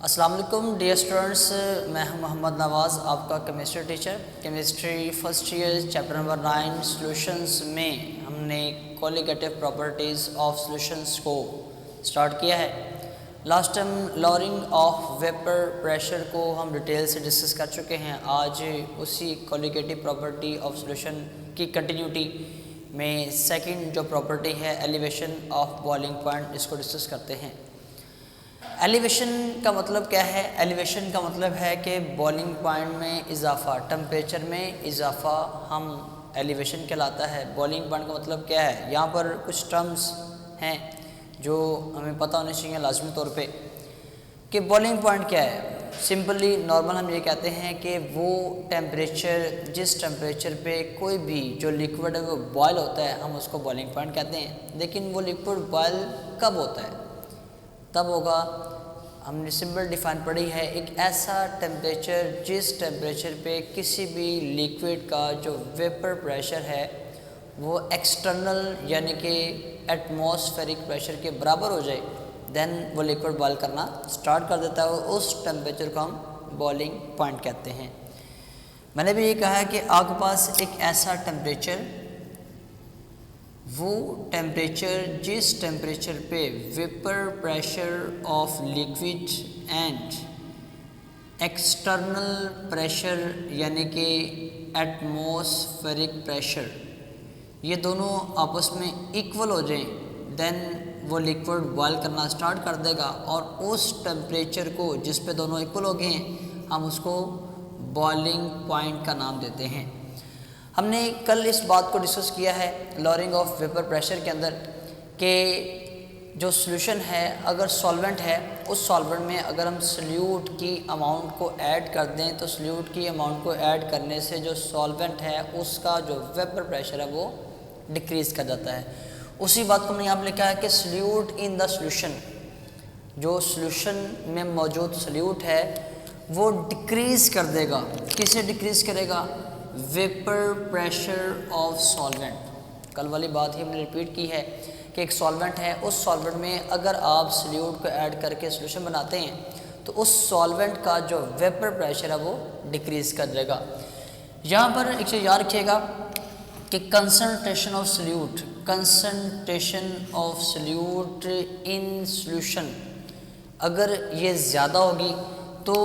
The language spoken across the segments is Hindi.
अस्सलाम वालेकुम डियर स्टूडेंट्स, मैं हूं मोहम्मद नवाज़, आपका chemistry teacher. Chemistry first year chapter number 9 solutions में हमने कोलिगेटिव प्रॉपर्टीज़ ऑफ सॉल्यूशंस को स्टार्ट किया है। Last time lowering of vapour pressure को हम डिटेल से डिस्कस कर चुके हैं। आज उसी कोलिगेटिव प्रॉपर्टी ऑफ सॉल्यूशन की कंटिन्यूटी में सेकंड जो प्रॉपर्टी है एलिवेशन ऑफ बॉइलिंग पॉइंट, इसको डिस्कस करते हैं। एलिवेशन का मतलब क्या है? एलिवेशन का मतलब है कि बॉइलिंग पॉइंट में इजाफा, टेम्परेचर में इजाफा हम एलिवेशन कहलाता है। बॉइलिंग पॉइंट का मतलब क्या है? यहाँ पर कुछ टर्म्स हैं जो हमें पता होने चाहिए लाजमी तौर पे कि बॉइलिंग पॉइंट क्या है। सिंपली नॉर्मल हम ये कहते हैं कि वो टेम्परेचर, जिस टेम्परेचर पे कोई भी जो लिक्विड है वो बॉयल होता है, हम उसको बॉइलिंग पॉइंट कहते हैं। लेकिन वो लिक्विड बॉयल कब होता है? तब होगा, हमने सिंपल डिफाइन पढ़ी है, एक ऐसा टेम्परेचर जिस टेम्परेचर पे किसी भी लिक्विड का जो वेपर प्रेशर है वो एक्सटर्नल यानी कि एटमॉस्फेरिक प्रेशर के बराबर हो जाए, देन वो लिक्विड बॉयल करना स्टार्ट कर देता है। उस टेम्परेचर को हम बॉइलिंग पॉइंट कहते हैं। मैंने भी ये कहा है कि आपके पास एक ऐसा टेम्परेचर, वो टेम्परेचर जिस टेम्परेचर पे vapour pressure of liquid and external pressure यानी कि एटमॉस्फेरिक प्रेशर ये दोनों आपस में इक्वल हो जाएं, देन वो लिक्विड बॉयल करना स्टार्ट कर देगा। और उस टेम्परेचर को जिस पे दोनों इक्वल हो गए हैं, हम उसको बॉइलिंग पॉइंट का नाम देते हैं। हमने कल इस बात को डिस्कस किया है लॉरिंग ऑफ वेपर प्रेशर के अंदर कि जो सॉल्यूशन है, अगर सॉल्वेंट है, उस सॉल्वेंट में अगर हम सल्यूट की अमाउंट को ऐड कर दें तो सल्यूट की अमाउंट को ऐड करने से जो सॉल्वेंट है उसका जो वेपर प्रेशर है वो डिक्रीज़ कर जाता है। उसी बात को हमने यहाँ पर लिखा है कि सल्यूट इन द सॉल्यूशन, जो सॉल्यूशन में मौजूद सल्यूट है वो डिक्रीज़ कर देगा। किसे डिक्रीज़ करेगा? Vapour pressure of solvent. कल वाली बात ही हमने रिपीट की है कि एक सॉल्वेंट है, उस सॉल्वेंट में अगर आप सल्यूट को ऐड करके सॉल्यूशन बनाते हैं तो उस सॉल्वेंट का जो वेपर प्रेशर है वो डिक्रीज़ कर देगा। यहाँ पर एक चीज़ याद रखिएगा कि concentration of solute, concentration of solute in solution अगर ये ज़्यादा होगी तो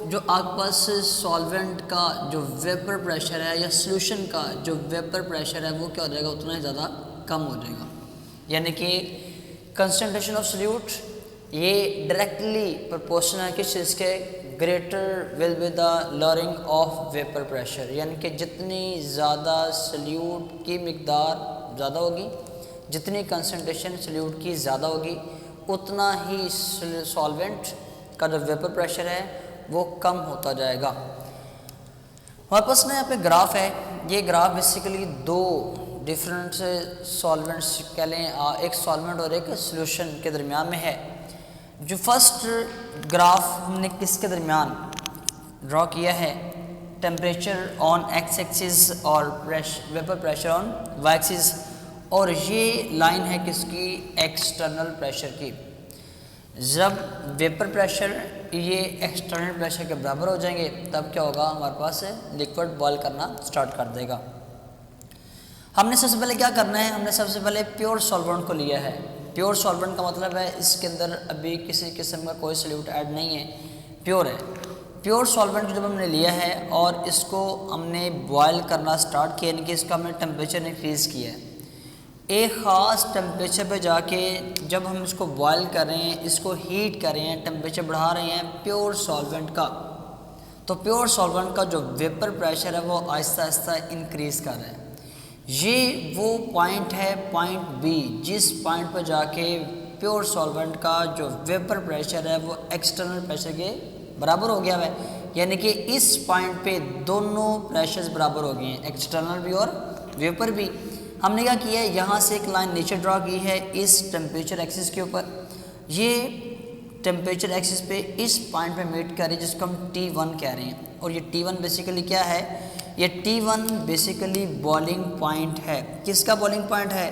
जो आपके पास सॉल्वेंट का जो वेपर प्रेशर है या सॉल्यूशन का जो वेपर प्रेशर है वो क्या हो जाएगा? उतना ही ज़्यादा कम हो जाएगा। यानी कि कंसंट्रेशन ऑफ सॉल्यूट ये डायरेक्टली प्रोपोर्शनल है किस चीज़ के? Greater will be the lowering of vapour pressure. यानी कि जितनी ज़्यादा सॉल्यूट की मिकदार ज़्यादा होगी, जितनी कंसंट्रेशन सॉल्यूट की ज़्यादा होगी, उतना ही सॉल्वेंट का जो वेपर प्रेशर है वो कम होता जाएगा। हमारे पास ना यहाँ पे ग्राफ है। ये ग्राफ बेसिकली दो डिफरेंट सॉल्वेंट्स कह लें, एक सॉल्वेंट और एक सॉल्यूशन के दरमियान में है। जो फर्स्ट ग्राफ हमने किसके दरमियान ड्रॉ किया है? टेम्परेचर ऑन एक्स एक्सिस और vapour pressure on Y axis, और ये लाइन है किसकी? एक्सटर्नल प्रेशर की। जब वेपर प्रेशर ये एक्सटर्नल प्रेशर के बराबर हो जाएंगे तब क्या होगा? हमारे पास लिक्विड बॉयल करना स्टार्ट कर देगा। हमने सबसे पहले क्या करना है? हमने सबसे पहले प्योर सॉल्वेंट को लिया है। प्योर सॉल्वेंट का मतलब है इसके अंदर अभी किसी किस्म का कोई सॉल्यूट ऐड नहीं है, प्योर है। प्योर सॉल्वेंट जब हमने लिया है और इसको हमने बॉयल करना स्टार्ट किया, यानी कि इसका हमने टेम्परेचर इंक्रीज़ किया है। एक ख़ास टेम्परेचर पे जाके जब हम इसको बॉयल कर रहे हैं, इसको हीट कर रहे हैं, टेम्परेचर बढ़ा रहे हैं प्योर सॉल्वेंट का, तो प्योर सॉल्वेंट का जो वेपर प्रेशर है वो आहिस्ता आहिस्ता इंक्रीज़ कर रहा है। ये वो पॉइंट है, पॉइंट बी, जिस पॉइंट पर जाके प्योर सॉल्वेंट का जो वेपर प्रेशर है वो एक्सटर्नल प्रेशर के बराबर हो गया है। यानी कि इस पॉइंट पे दोनों प्रेशर्स बराबर हो गए हैं, एक्सटर्नल भी और वेपर भी। हमने क्या किया है? यहाँ से एक लाइन नीचे ड्रॉ की है इस टेम्परेचर एक्सिस के ऊपर। ये टेम्परेचर एक्सिस पे इस पॉइंट पे मीट कर रही है जिसको हम T1 कह रहे हैं। और ये T1 बेसिकली क्या है? ये T1 बेसिकली बॉइलिंग पॉइंट है। किसका बॉइलिंग पॉइंट है?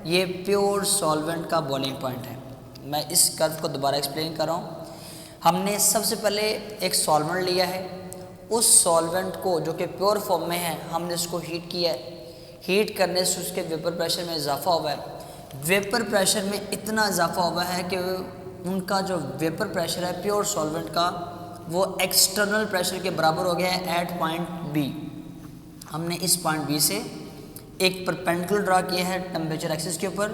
ये प्योर सॉल्वेंट का बॉइलिंग पॉइंट है। मैं इस कर्व को दोबारा एक्सप्लेन कर रहा हूँ। हमने सबसे पहले एक सॉल्वेंट लिया है, उस सॉल्वेंट को जो कि प्योर फॉर्म में है हमने उसको हीट किया है। हीट करने से उसके वेपर प्रेशर में इजाफा हुआ है। वेपर प्रेशर में इतना इजाफा हुआ है कि उनका जो वेपर प्रेशर है प्योर सॉल्वेंट का वो एक्सटर्नल प्रेशर के बराबर हो गया है एट पॉइंट बी। हमने इस पॉइंट बी से एक परपेंडिकुलर ड्रा किया है टेम्परेचर एक्सिस के ऊपर।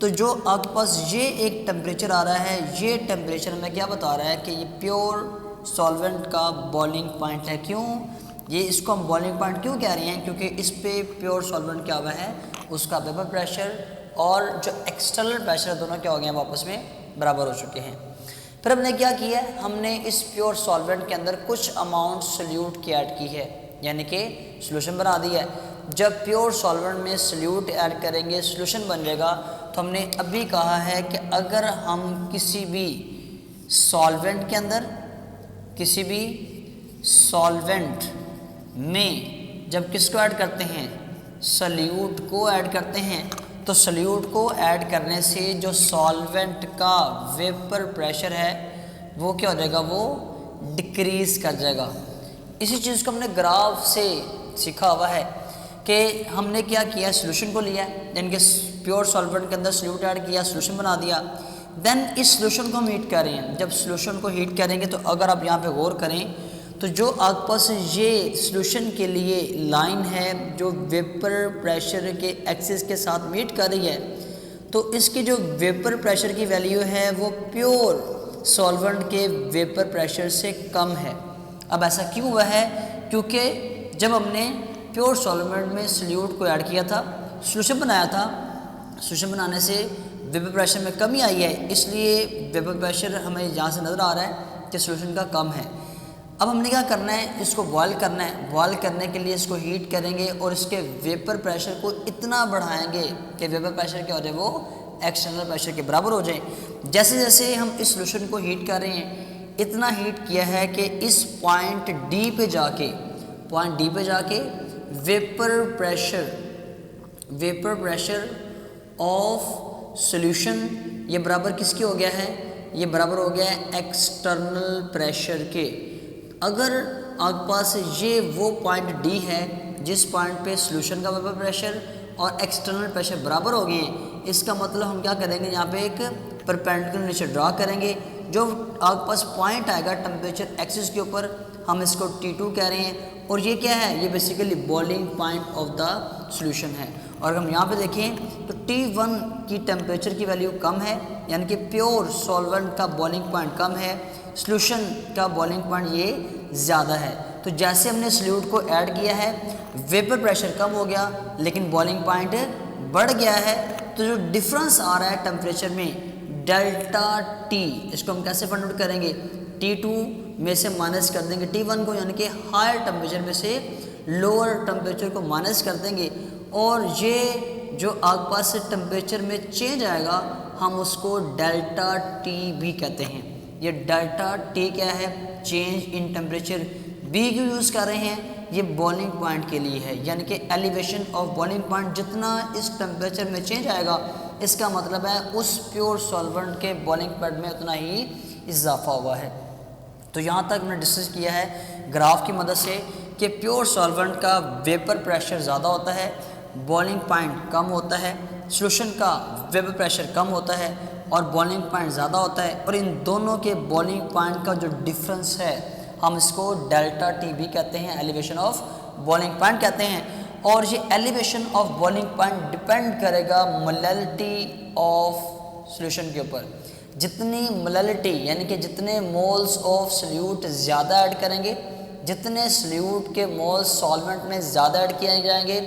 तो जो आपके पास ये एक टेम्परेचर आ रहा है, ये टेम्परेचर हमें क्या बता रहा है कि ये प्योर सॉल्वेंट का बॉइलिंग पॉइंट है। क्यों ये इसको हम बॉइलिंग पॉइंट क्यों कह रहे हैं? क्योंकि इस पे प्योर सॉल्वेंट क्या हुआ है, उसका वेपर प्रेशर और जो एक्सटर्नल प्रेशर दोनों क्या हो गए हैं, आपस में बराबर हो चुके हैं। फिर हमने क्या किया है, हमने इस प्योर सॉल्वेंट के अंदर कुछ अमाउंट सोल्यूट की ऐड की है, यानी कि सोल्यूशन बना दिया है। जब प्योर सॉल्वेंट में सोल्यूट ऐड करेंगे सोल्यूशन बन जाएगा। तो हमने अभी कहा है कि अगर हम किसी भी सॉल्वेंट के अंदर, किसी भी सॉल्वेंट में जब किसको ऐड करते हैं, सोल्यूट को ऐड करते हैं, तो सोल्यूट को ऐड करने से जो सॉल्वेंट का वेपर प्रेशर है वो क्या हो जाएगा, वो डिक्रीज कर जाएगा। इसी चीज़ को हमने ग्राफ से सीखा हुआ है कि हमने क्या किया, सोल्यूशन को लिया, यानी कि प्योर सॉल्वेंट के अंदर सोल्यूट ऐड किया, सोल्यूशन बना दिया। देन इस सोल्यूशन को हम हीट कर रहे हैं। जब सोल्यूशन को हीट करेंगे तो अगर आप यहाँ पे गौर करें तो जो आपके पास ये सोल्यूशन के लिए लाइन है जो वेपर प्रेशर के एक्सिस के साथ मीट कर रही है, तो इसकी जो वेपर प्रेशर की वैल्यू है वो प्योर सॉल्वेंट के वेपर प्रेशर से कम है। अब ऐसा क्यों हुआ है? क्योंकि जब हमने प्योर सॉल्वेंट में सोल्यूट को ऐड किया था, सोल्यूशन बनाया था, सोल्यूशन बनाने से वेपर प्रेशर में कमी आई है, इसलिए वेपर प्रेशर हमें यहाँ से नज़र आ रहा है कि सोल्यूशन का कम है। अब हमने क्या करना है, इसको बॉयल करना है। बॉयल करने के लिए इसको हीट करेंगे और इसके वेपर प्रेशर को इतना बढ़ाएंगे कि वेपर प्रेशर क्या हो जाए, वो एक्सटर्नल प्रेशर के बराबर हो जाए। जैसे जैसे हम इस सोल्यूशन को हीट कर रहे हैं, इतना हीट किया है कि इस पॉइंट डी पे जाके वेपर प्रेशर ऑफ सॉल्यूशन ये बराबर किसके हो गया है, ये बराबर हो गया है एक्सटर्नल प्रेशर के। अगर आपके पास ये वो पॉइंट डी है जिस पॉइंट पे सॉल्यूशन का वेपर प्रेशर और एक्सटर्नल प्रेशर बराबर हो गए, इसका मतलब हम क्या करेंगे, यहाँ पे एक परपेंडिकुलर नीचे ड्रा करेंगे। जो आपके पास पॉइंट आएगा टेम्परेचर एक्सिस के ऊपर, हम इसको T2 कह रहे हैं। और ये क्या है, ये basically boiling point of the solution है। और हम यहाँ पे देखें तो T1 की टेम्परेचर की वैल्यू कम है, यानी कि प्योर सॉल्वेंट का बॉइलिंग पॉइंट कम है, सॉल्यूशन का बॉइलिंग पॉइंट ये ज़्यादा है। तो जैसे हमने सोल्यूट को ऐड किया है, वेपर प्रेशर कम हो गया लेकिन बॉइलिंग पॉइंट बढ़ गया है। तो जो डिफरेंस आ रहा है टेम्परेचर में डेल्टा टी, इसको हम कैसे फाइंड आउट करेंगे, T2 में से माइनस कर देंगे T1 को, यानी कि हायर टेम्परेचर में से लोअर टेम्परेचर को माइनस कर देंगे। और ये जो आपके पास से टेम्परेचर में चेंज आएगा हम उसको डेल्टा टी भी कहते हैं। ये डेल्टा टी क्या है, चेंज इन टेम्परेचर। बी क्यों यूज़ कर रहे हैं, ये बॉइलिंग पॉइंट के लिए है, यानी कि एलिवेशन ऑफ बॉइलिंग पॉइंट जितना इस टेम्परेचर में चेंज आएगा इसका मतलब है उस प्योर सॉल्वेंट के बॉइलिंग पॉइंट में उतना ही इजाफा हुआ है। तो यहाँ तक हमने डिस्कस किया है ग्राफ की मदद से कि प्योर सॉल्वेंट का वेपर प्रेशर ज़्यादा होता है, बॉइलिंग पॉइंट कम होता है, सॉल्यूशन का वेपर प्रेशर कम होता है और बॉइलिंग पॉइंट ज़्यादा होता है। और इन दोनों के बॉइलिंग पॉइंट का जो डिफरेंस है हम इसको डेल्टा टी भी कहते हैं, एलिवेशन ऑफ बॉइलिंग पॉइंट कहते हैं। और ये elevation of boiling point depend करेगा मोलैलिटी ऑफ सॉल्यूशन के ऊपर। जितनी मोलैलिटी यानी कि जितने मोल्स ऑफ सोल्यूट ज़्यादा ऐड करेंगे, जितने सोल्यूट के मोल्स सॉल्वेंट में ज़्यादा ऐड किए जाएंगे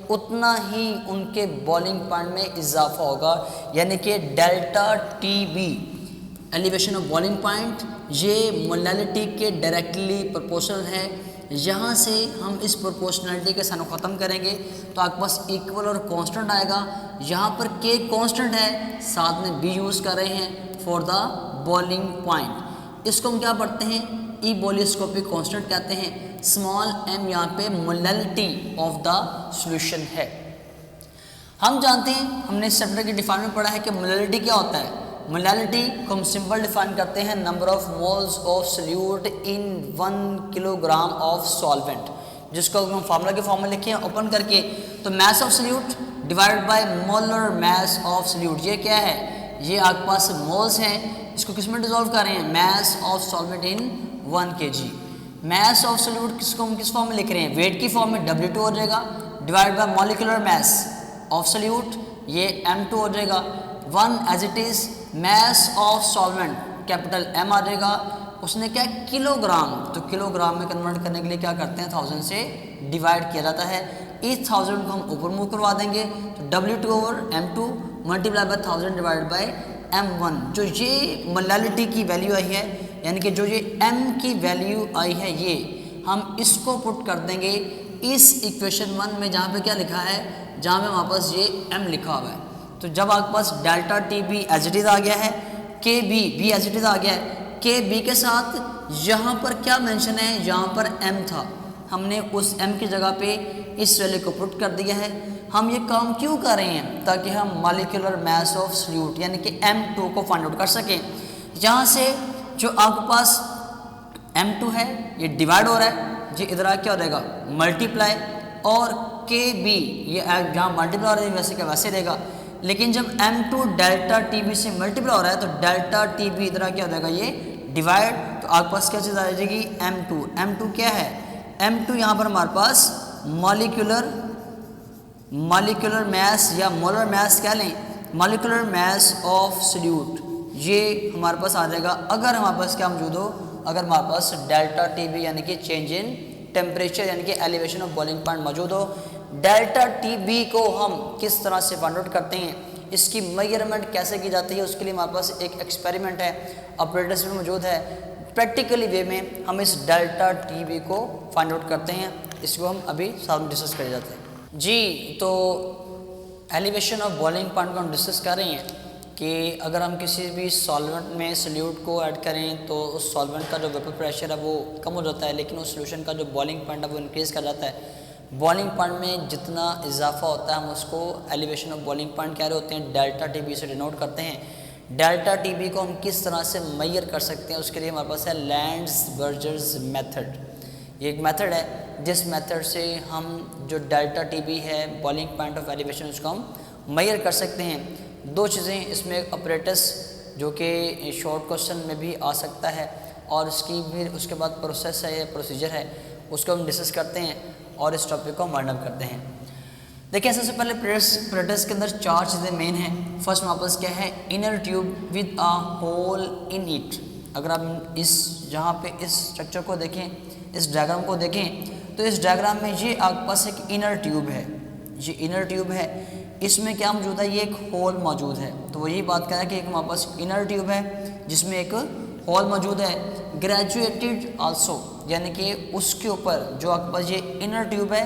उतना ही उनके बॉइलिंग पॉइंट में इजाफा होगा, यानी कि delta T B elevation of boiling point ये मोलैलिटी के डायरेक्टली प्रोपोर्शनल है। यहाँ से हम इस प्रोपोर्शनलिटी के साथ ख़त्म करेंगे तो आपके पास इक्वल और कांस्टेंट आएगा। यहाँ पर के कांस्टेंट है, साथ में बी यूज़ कर रहे हैं फॉर द बॉइलिंग पॉइंट। इसको हम क्या पढ़ते हैं, ई बॉलिस्कोपिक कांस्टेंट कहते हैं। स्मॉल m यहाँ पे मोलैलिटी ऑफ द सॉल्यूशन है। हम जानते हैं, हमने इस चैप्टर के डिफाइन में पढ़ा है कि मोलैलिटी क्या होता है। मोलैलिटी को हम सिंपल डिफाइन करते हैं number of moles of solute in 1 kilogram of solvent, जिसको हम फार्मूला के फॉर्म में लिखे ओपन करके, तो मास of solute divided by molar mass of solute. ये क्या है, ये आपके पास मोल्स हैं, इसको किस में डिसॉल्व कर रहे हैं, मास of solvent in 1 kg। Mass of solute किसको हम किस फॉर्म में लिख रहे हैं, वेट की फॉर्म में W2 हो जाएगा, divide by molecular mass of solute, ये M2 हो जाएगा। 1 as it is mass of solvent capital M आ जाएगा, उसने क्या किलोग्राम, तो किलोग्राम में कन्वर्ट करने के लिए क्या करते हैं 1000 से डिवाइड किया जाता है। इस 1000 को हम ऊपर मूव करवा देंगे, तो W2 over M2 multiply by 1000 divide by M1। जो ये मोलैलिटी की वैल्यू आई है, यानी कि जो ये M की वैल्यू आई है, ये हम इसको पुट कर देंगे इस इक्वेशन 1 में, जहाँ पे क्या लिखा है, जहाँ पे हमारे पास ये M लिखा हुआ है। तो जब आपके पास delta T B as it is आ गया है, के बी एज इट इज आ गया है, के बी के साथ यहाँ पर क्या मेंशन है, यहाँ पर M था, हमने उस M की जगह पे इस वैल्यू को पुट कर दिया है। हम ये काम क्यों कर रहे हैं, ताकि हम मॉलिक्यूलर मास ऑफ सोल्यूट यानी कि M2 को फाइंड आउट कर सकें। यहाँ से जो आपके पास M2 है ये डिवाइड हो रहा है, ये इधर आ क्या हो जाएगा मल्टीप्लाई, और के बी ये जहाँ मल्टीप्लाई हो रहा है वैसे का वैसे रहेगा, लेकिन जब M2 डेल्टा टी बी से मल्टीप्लाई हो रहा है तो डेल्टा टी बी इधर क्या हो जाएगा ये डिवाइड, तो आपके पास क्या चीज़ आ जाएगी M2 क्या है, M2 यहाँ पर हमारे पास मॉलिक्यूलर मास या मोलर मास कह लें, मॉलिक्यूलर मास ऑफ सोल्यूट, ये हमारे पास आ जाएगा अगर हमारे पास क्या मौजूद हो, अगर हमारे पास डेल्टा टी बी यानी कि चेंज इन टेम्परेचर यानी कि एलिवेशन ऑफ बॉइलिंग पॉइंट मौजूद हो। डेल्टा टी बी को हम किस तरह से फाइंड आउट करते हैं, इसकी मेजरमेंट कैसे की जाती है, उसके लिए हमारे पास एक एक्सपेरिमेंट है, ऑपरेटर्स में मौजूद है। प्रैक्टिकली वे में हम इस डेल्टा टी बी को फाइंड आउट करते हैं, इसको हम अभी साथ में डिस्कस कर जाते हैं जी। तो एलिवेशन ऑफ बॉइलिंग पॉइंट को हम डिस्कस कर रहे हैं कि अगर हम किसी भी सॉल्वेंट में सोल्यूट को ऐड करें तो उस सॉल्वेंट का जो वेपर प्रेशर है वो कम हो जाता है, लेकिन उस सोल्यूशन का जो बॉइलिंग पॉइंट है वो इंक्रीज़ कर जाता है। बॉइलिंग पॉइंट में जितना इजाफा होता है हम उसको एलिवेशन ऑफ बॉइलिंग पॉइंट कह रहे होते हैं, डेल्टा टी बी से डिनोट करते हैं। डेल्टा टी बी को हम किस तरह से मेजर कर सकते हैं, उसके लिए हमारे पास है लैंड्सबर्जर्स मेथड। ये एक मेथड है जिस मेथड से हम जो डेल्टा टी बी है बॉइलिंग पॉइंट ऑफ एलिवेशन उसको हम मेजर कर सकते हैं। दो चीज़ें इसमें, अपरेटस जो कि शॉर्ट क्वेश्चन में भी आ सकता है, और इसकी भी उसके बाद प्रोसेस है या प्रोसीजर है, उसको हम डिस्कस करते हैं और इस टॉपिक को वाइंड अप करते हैं। देखिए सबसे पहले अपरेटस के अंदर 4 चीज़ें मेन हैं। फर्स्ट हमारे पास क्या है, inner tube with a hole in it. अगर आप इस जहाँ पे इस स्ट्रक्चर को देखें, इस डायग्राम को देखें, तो इस डायग्राम में ये आपके पास एक इनर ट्यूब है, ये इनर ट्यूब है, इसमें क्या मौजूद है, ये एक होल मौजूद है। तो वही बात कर रहा है कि एक हमारे पास इनर ट्यूब है जिसमें एक होल मौजूद है, ग्रेजुएटेड आल्सो, यानी कि उसके ऊपर जो आपके पास ये इनर ट्यूब है,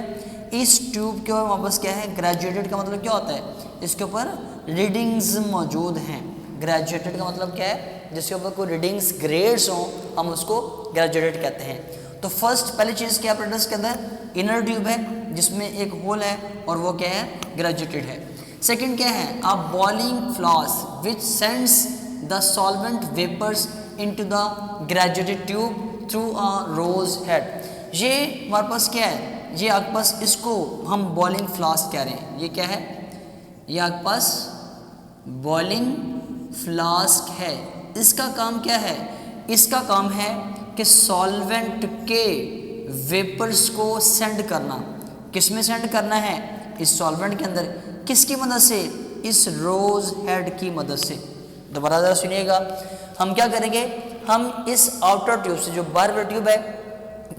इस ट्यूब के ऊपर हमारे पास क्या है, ग्रेजुएटेड का मतलब क्या होता है, इसके ऊपर रीडिंग्स मौजूद हैं। ग्रेजुएटेड का मतलब क्या है, जिसके ऊपर कोई रीडिंग्स ग्रेड्स हों हम उसको ग्रेजुएटेड कहते हैं। तो फर्स्ट पहली चीज़ क्या अपरेटस के अंदर इनर ट्यूब है जिसमें एक होल है और वो क्या है, ग्रेजुएटेड है। सेकंड क्या है, a boiling flask which sends the solvent vapours into the graduated tube through a rose head. ये हमारे पास क्या है, ये आपके पास इसको हम बॉइलिंग फ्लास्क कह रहे हैं। ये क्या है, ये आपके पास बॉइलिंग फ्लास्क है। इसका काम क्या है, इसका काम है कि सॉल्वेंट के वेपर्स को सेंड करना। किस में सेंड करना है, इस सॉल्वेंट के अंदर, किसकी मदद से, इस रोज हेड की मदद से। दोबारा ज़रा सुनिएगा, हम क्या करेंगे, हम इस आउटर ट्यूब से, जो बाहर ट्यूब है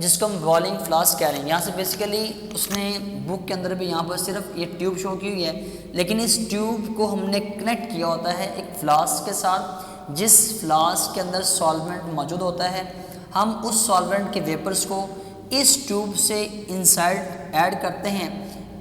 जिसको हम बॉइलिंग फ्लास्क कह रहे हैं, यहाँ से बेसिकली उसने बुक के अंदर भी यहाँ पर सिर्फ ये ट्यूब शो की हुई है, लेकिन इस ट्यूब को हमने कनेक्ट किया होता है एक फ्लास्क के साथ, जिस फ्लास्क के अंदर सॉल्वेंट मौजूद होता है। हम उस सॉल्वेंट के वेपर्स को इस ट्यूब से इनसाइड ऐड करते हैं।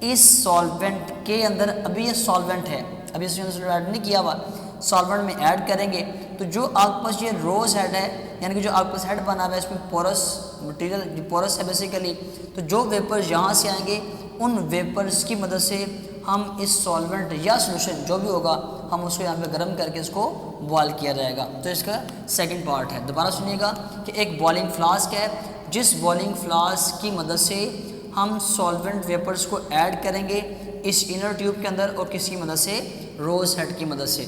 इस सॉल्वेंट के अंदर अभी ये सॉल्वेंट है, अभी इसमें ऐड नहीं किया हुआ, सॉल्वेंट में ऐड करेंगे तो जो आपके पास ये रोज हेड है, यानी कि जो आपके पास हेड बना हुआ है, इसमें पोरस मटेरियल पोरस है बेसिकली, तो जो वेपर्स यहाँ से आएंगे उन वेपर्स की मदद से हम इस सॉल्वेंट या सोल्यूशन जो भी होगा हम उसको यहाँ पे गर्म करके इसको बॉयल किया जाएगा। तो इसका सेकंड पार्ट है। दोबारा सुनिएगा कि एक बॉइलिंग फ्लास्क है, जिस बॉइलिंग फ्लास्क की मदद से हम सॉल्वेंट वेपर्स को ऐड करेंगे इस इनर ट्यूब के अंदर, और किसकी मदद से, रोज हेड की मदद से।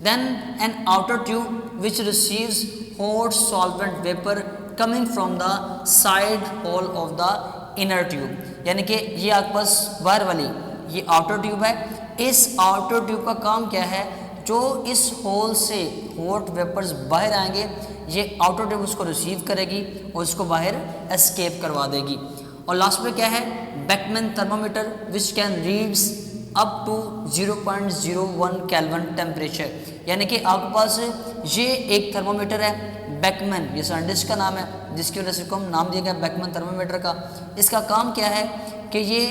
Then an outer tube which receives hot solvent vapour coming from the side hole of the inner tube, यानी कि ये आपके पास बाहर वाली ये आउटर ट्यूब है। इस आउटर ट्यूब का काम क्या है, जो इस होल से हॉट वेपर्स बाहर आएंगे ये आउटर ट्यूब उसको रिसीव करेगी और उसको बाहर एस्केप करवा देगी। और लास्ट में क्या है, Beckmann thermometer which can reads up to 0.01 kelvin temperature, यानी कि आपके पास ये एक थर्मामीटर है बेकमैन, ये साइंटिस्ट का नाम है जिसकी वजह से इसको हम नाम दिया गया बेकमैन थर्मामीटर का। इसका काम क्या है कि ये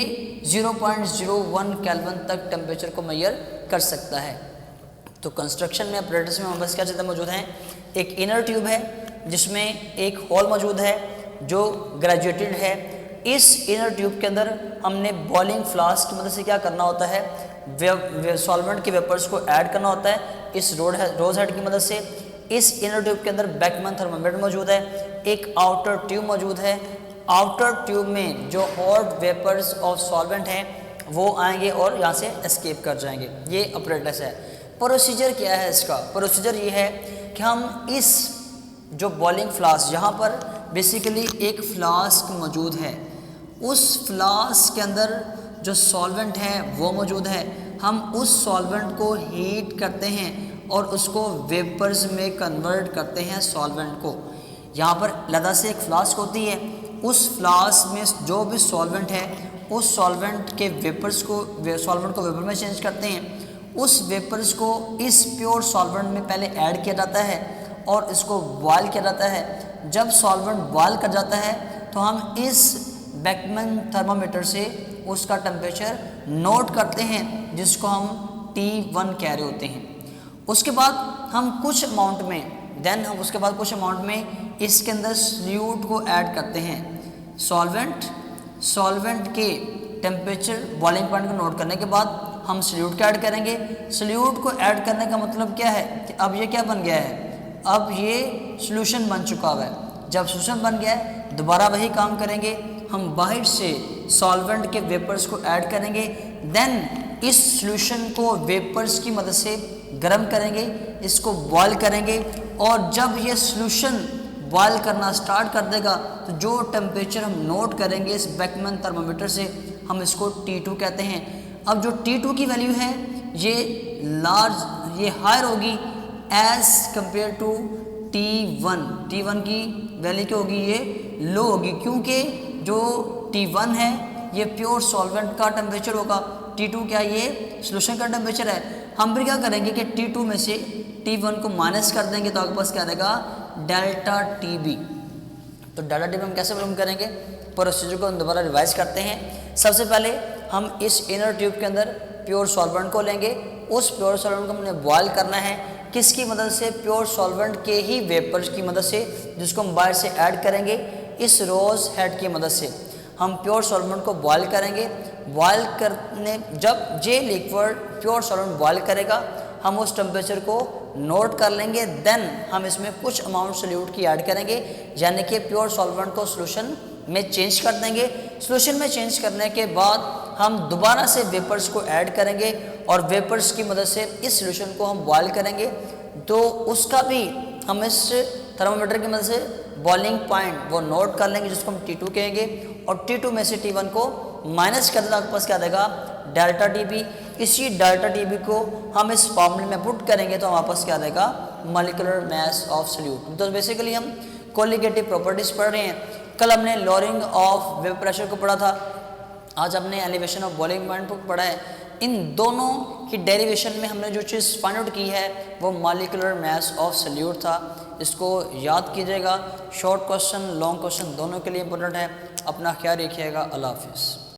0.01 केल्विन तक टेम्परेचर को मेजर कर सकता है। तो कंस्ट्रक्शन में अपरेटस में हमारे पास क्या चीज़ें मौजूद हैं, एक इनर ट्यूब है जिसमें एक होल मौजूद है जो ग्रेजुएटेड है। इस इनर ट्यूब के अंदर हमने बॉइलिंग फ्लास्क की मदद से क्या करना होता है, सॉल्वेंट के वेपर्स को ऐड करना होता है इस रोज हेड की मदद से। इस इनर ट्यूब के अंदर बेकमैन थर्मामीटर मौजूद है, एक आउटर ट्यूब मौजूद है। आउटर ट्यूब में जो हॉट वेपर्स ऑफ सॉल्वेंट हैं वो आएंगे और यहाँ से एस्केप कर जाएंगे। ये अपरेटस है। प्रोसीजर क्या है इसका, प्रोसीजर ये है कि हम इस जो बॉइलिंग फ्लास्क, यहाँ पर बेसिकली एक फ्लास्क मौजूद है, उस फ्लास्क के अंदर जो सॉल्वेंट है वो मौजूद है। हम उस सॉल्वेंट को हीट करते हैं और उसको वेपर्स में कन्वर्ट करते हैं सॉल्वेंट को। यहाँ पर अलग से एक फ्लास्क होती है, उस फ्लास्क में जो भी सॉल्वेंट है उस सॉल्वेंट के वेपर्स को सॉल्वेंट को वेपर में चेंज करते हैं। उस वेपर्स को इस प्योर सॉल्वेंट में पहले ऐड किया जाता है और इसको बॉयल किया जाता है। जब सॉल्वेंट बॉयल कर जाता है तो हम इस बेकमैन थर्मामीटर से उसका टेम्परेचर नोट करते हैं जिसको हम T1 कह रहे होते हैं। उसके बाद हम कुछ अमाउंट में इसके अंदर सल्यूट को ऐड करते हैं। सॉल्वेंट के टेम्परेचर बॉइलिंग पॉइंट को नोट करने के बाद हम सल्यूट को ऐड करेंगे। सल्यूट को ऐड करने का मतलब क्या है कि अब ये क्या बन गया है, अब ये सॉल्यूशन बन चुका हुआ है। जब सॉल्यूशन बन गया है दोबारा वही काम करेंगे, हम बाहर से सॉल्वेंट के वेपर्स को ऐड करेंगे। देन इस सॉल्यूशन को वेपर्स की मदद से गर्म करेंगे, इसको बॉयल करेंगे, और जब ये सॉल्यूशन बॉयल करना स्टार्ट कर देगा तो जो टेम्परेचर हम नोट करेंगे इस बेकमैन थर्मामीटर से हम इसको T2 कहते हैं। अब जो T2 की वैल्यू है ये हायर होगी as compare to T1। T1 की वैल्यू क्या होगी, ये लो होगी, क्योंकि जो T1 है ये प्योर सॉल्वेंट का टेम्परेचर होगा, T2 क्या, ये सॉल्यूशन का टेम्परेचर है। हम फिर क्या करेंगे कि T2 में से T1 को माइनस कर देंगे तो आपके पास क्या रहेगा, डेल्टा TB। तो डेल्टा TB हम कैसे मालूम करेंगे, प्रोसीजर को हम दोबारा रिवाइज करते हैं। सबसे पहले हम इस इनर ट्यूब के अंदर प्योर सॉल्वेंट को लेंगे, उस प्योर सॉल्वेंट को हमने बॉयल करना है, किसकी मदद से, प्योर सॉल्वेंट के ही वेपर्स की मदद से, जिसको हम बाहर से ऐड करेंगे इस रोज हेड की मदद से। हम प्योर सॉल्वेंट को बॉयल करेंगे, बॉयल करने जब ये लिक्विड प्योर सॉल्वेंट बॉयल करेगा हम उस टेम्परेचर को नोट कर लेंगे। देन हम इसमें कुछ अमाउंट सॉल्यूट की ऐड करेंगे, यानी कि प्योर सॉल्वेंट को सॉल्यूशन में चेंज कर देंगे। सॉल्यूशन में चेंज करने के बाद हम दोबारा से वेपर्स को ऐड करेंगे और वेपर्स की मदद से इस सॉल्यूशन को हम बॉयल करेंगे। तो उसका भी हम इस थर्मामीटर की मदद से बॉइलिंग पॉइंट वो नोट कर लेंगे, जिसको हम T2 कहेंगे, और T2 में से T1 को माइनस कर देगा, आपके पास क्या देगा, डेल्टा TB। इसी डेल्टा TB को हम इस फॉर्मूले में पुट करेंगे तो हमारे पास क्या देगा, मॉलिक्यूलर मास ऑफ सॉल्यूट। तो बेसिकली हम कोलिगेटिव प्रॉपर्टीज पढ़ रहे हैं। कल हमने लोअरिंग ऑफ वेपर प्रेशर को पढ़ा था, आज हमने एलिवेशन ऑफ बॉइलिंग पॉइंट को पढ़ा है। इन दोनों की डेरिवेशन में हमने जो चीज़ फाइंड आउट की है वो मॉलिक्यूलर मास ऑफ सॉल्यूट था। इसको याद कीजिएगा, शॉर्ट क्वेश्चन लॉन्ग क्वेश्चन दोनों के लिए इंपॉर्टेंट है। अपना ख्याल रखिएगा, अल्लाह हाफिज़।